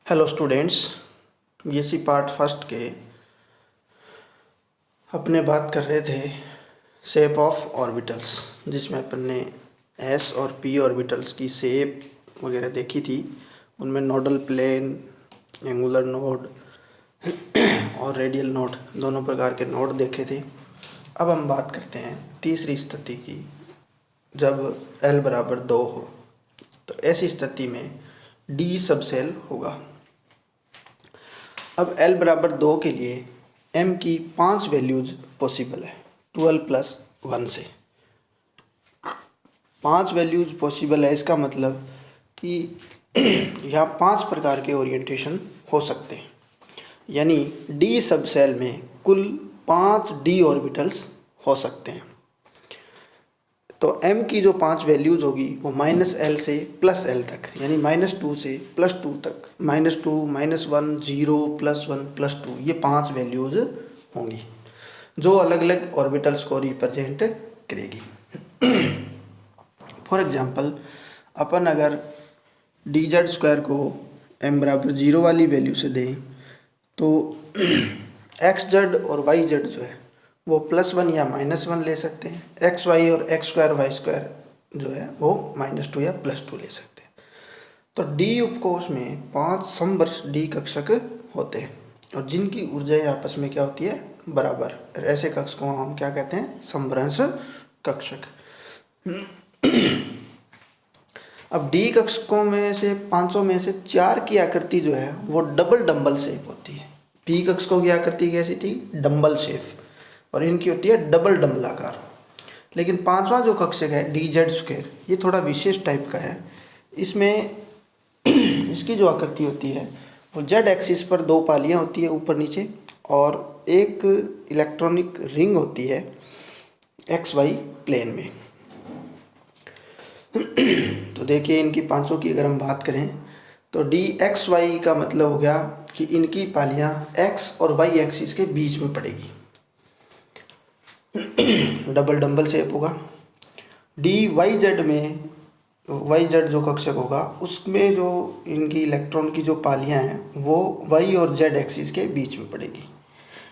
Hello students, BSc part first के अपने बात कर रहे थे शेप ऑफ ऑर्बिटल्स, जिसमें अपन ने एस और पी ऑर्बिटल्स की शेप वगैरह देखी थी। उनमें नोडल प्लेन, एंगुलर नोड और रेडियल नोड दोनों प्रकार के नोड देखे थे। अब हम बात करते हैं तीसरी स्थिति की, जब एल बराबर 2 हो। तो ऐसी स्थिति में डी सबसेल होगा। अब L बराबर 2 के लिए M की 5 वैल्यूज पॉसिबल है 12 प्लस 1 से। 5 वैल्यूज पॉसिबल है, इसका मतलब कि यहाँ 5 प्रकार के ओरिएंटेशन हो सकते हैं, यानी D सब सेल में कुल 5 D ऑर्बिटल्स हो सकते हैं। तो M की जो 5 वैल्यूज होगी वो -L से +L तक, यानी -2 से +2 तक, -2, -1, 0, +1, +2, ये 5 वैल्यूज होंगी जो अलग अलग ऑर्बिटल्स को रिप्रेजेंट करेगी। फॉर एग्जांपल, अपन अगर dz² को m बराबर 0 वाली वैल्यू से दें तो xz और yz जो है वो +1 या -1 ले सकते हैं। xy और x² जो है वो -2 या +2 ले सकते हैं। तो D उपकोष में 5 समवर्ष D कक्षक होते हैं और जिनकी ऊर्जाएं आपस में क्या होती है, बराबर। ऐसे कक्ष को हम क्या कहते हैं, समवृंश कक्षक। अब D कक्षकों में से 500 में से 4 की आकृति जो है वो डबल डंबल शेप होती है। P कक्षकों की आकृति कैसी थी, डंबल शेप, और इनकी होती है डबल डंबलाकार। लेकिन 5वां जो कक्षक है dz², ये थोड़ा विशेष टाइप का है। इसमें इसकी जो आकृति होती है वो z एक्सिस पर 2 पालियां होती है ऊपर नीचे, और एक इलेक्ट्रॉनिक रिंग होती है xy प्लेन में। तो देखिए, इनकी 500 की अगर हम बात करें तो dxy का मतलब हो गया कि इनकी पालियां x और y एक्सिस के बीच में पड़ेगी, डबल डंबल शेप होगा। dyz में yz जो कक्षक होगा उसमें जो इनकी इलेक्ट्रॉन की जो पालियां हैं वो y और z एक्सिस के बीच में पड़ेगी।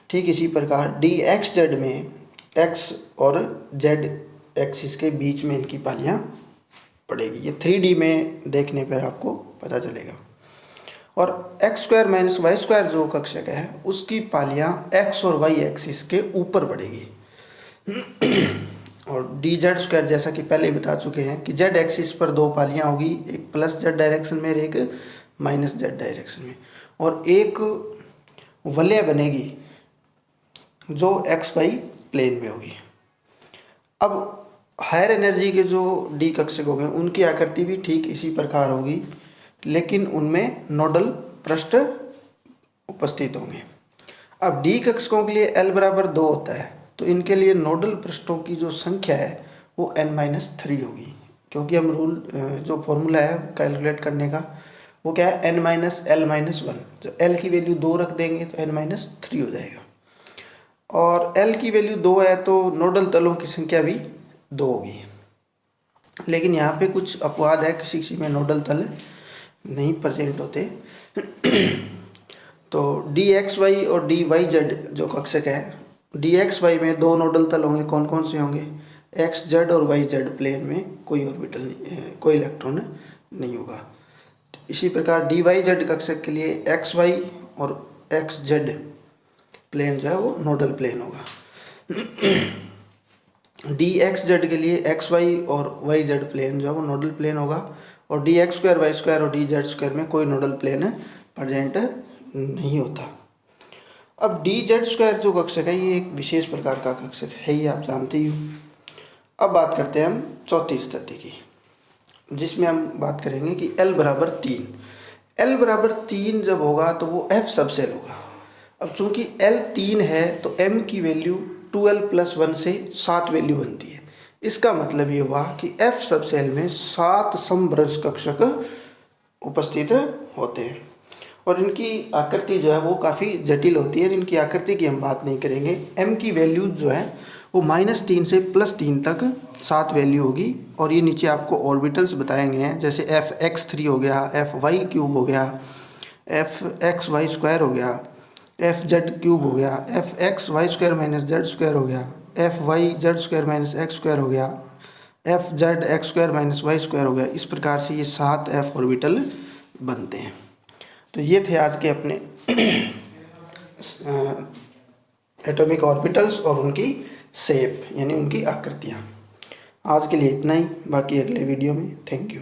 ठीक इसी प्रकार dxz में x और z एक्सिस के बीच में इनकी पालियां पड़ेगी। ये 3D में देखने पर आपको पता चलेगा। और x² - y² जो कक्षक है उसकी पालियां x और y एक्सिस के ऊपर बढ़ेगी। और dz² जैसा कि पहले बता चुके हैं कि z एक्सिस पर 2 पालियां होगी, एक +z डायरेक्शन में और एक -z डायरेक्शन में, और एक वलय बनेगी जो xy प्लेन में होगी। अब हायर एनर्जी के जो D कक्षक होंगे उनकी आकृति भी ठीक इसी प्रकार होगी, लेकिन उनमें नोडल पृष्ठ उपस्थित होंगे। अब D कक्षकों के लिए L बराबर 2 होता है, तो इनके लिए नोडल पृष्ठों की जो संख्या है वो n-3 होगी, क्योंकि हम रूल जो फॉर्मूला है कैलकुलेट करने का वो क्या है, n-l-1। जो L की वैल्यू 2 रख देंगे तो n-3 हो जाएगा, और L की वैल्यू 2 है तो नोडल तलों की संख्या भी 2 होगी। लेकिन यहाँ पे कुछ अपवाद है, किसी किसी में नोडल तल नहीं प्रेजेंट होते। तो dxy और dyz जो कक्षक है, dxy में 2 नोडल तल होंगे। कौन कौन से होंगे, xz और yz प्लेन में कोई ऑर्बिटल नहीं, कोई इलेक्ट्रॉन नहीं होगा। इसी प्रकार dyz कक्षक के लिए xy और xz प्लेन जो है वो नोडल प्लेन होगा। dxz के लिए xy और yz प्लेन जो है वो नोडल प्लेन होगा, और dx² y² और dz² में कोई नोडल प्लेन प्रेजेंट नहीं होता। अब dz² जो कक्षक है ये एक विशेष प्रकार का कक्षक है, ये आप जानते ही हो। अब बात करते हैं हम चौथी स्थिति की, जिसमें हम बात करेंगे कि L बराबर 3। L बराबर 3 जब होगा तो वो F सबसेल होगा। अब चूंकि L 3 है तो M की वैल्यू 12 + 1 से 7 वैल्यू बनती है। इसका मतलब ये हुआ कि F सबसेल में 7 समवृंश कक्षक उपस्थित होते हैं, और इनकी आकृति जो है वो काफ़ी जटिल होती है। इनकी आकृति की हम बात नहीं करेंगे। M की वैल्यू जो है वो -3 से +3 तक 7 वैल्यू होगी, और ये नीचे आपको ऑर्बिटल्स बताएंगे हैं, जैसे fx3 हो गया, fy³ हो गया, एफ एक्स वाई स्क्वायर हो गया, एफ जेड क्यूब हो गया, f x y square minus z square हो गया, f y z square minus x square हो गया, f z x square minus y square हो गया। इस प्रकार से ये 7 एफ ऑर्बिटल बनते हैं। तो ये थे आज के अपने एटॉमिक ऑर्बिटल्स और उनकी शेप यानी उनकी आकृतियाँ। आज के लिए इतना ही, बाकी अगले वीडियो में। Thank you.